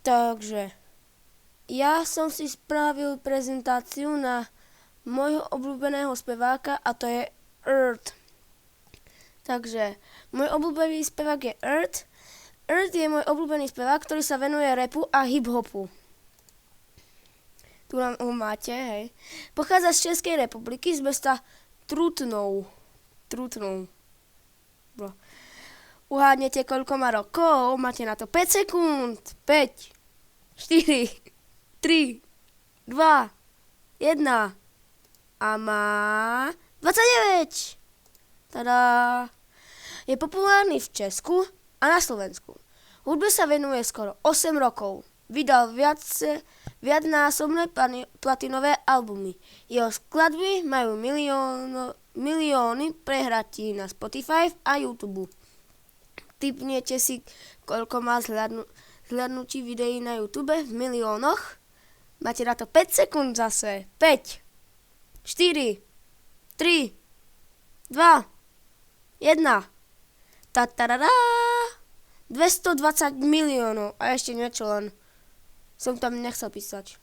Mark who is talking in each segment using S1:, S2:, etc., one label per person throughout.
S1: Takže ja som si spravil prezentáciu na môjho obľúbeného speváka a to je Earth. Takže môj obľúbený spevák je Earth. Earth je môj obľúbený spevák, ktorý sa venuje rapu a hip-hopu. Tu ho máte, hej. Pochádza z Českej republiky, z mesta Trutnov. Bro. Uhádnete, koľko má rokov? Máte na to 5 sekúnd. 5, 4, 3, 2, 1. A má 29. Tada. Je populárny v Česku a na Slovensku. Hudbe sa venuje skoro 8 rokov. Vydal viacnásobné platinové albumy. Jeho skladby majú milióny prehratí na Spotify a YouTube. Tipnete si, koľko má zhľadnutí videí na YouTube v miliónoch? Máte na to 5 sekúnd zase. 5, 4, 3, 2, 1. Tatarada! 220 miliónov. A ešte niečo len. Som tam nechcel písať.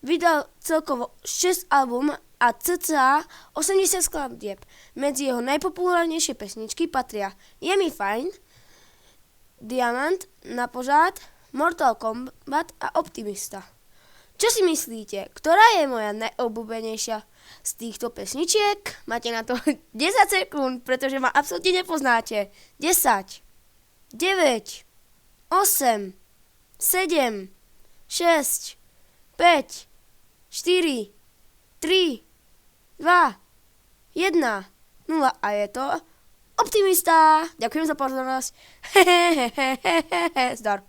S1: Vydal celkovo 6 album a cca 80 skladieb. Medzi jeho najpopulárnejšie pesničky patria Je mi fajn, Diamant, Na požád, Mortal Kombat a Optimista. Čo si myslíte, ktorá je moja najobľúbenejšia z týchto pesničiek? Máte na to 10 sekúnd, pretože ma absolútne nepoznáte. 10, 9, 8, 7, 6, 5, 4, 3, 2, 1, 0 a je to Optimista. Ďakujem za pozornosť. Zdar.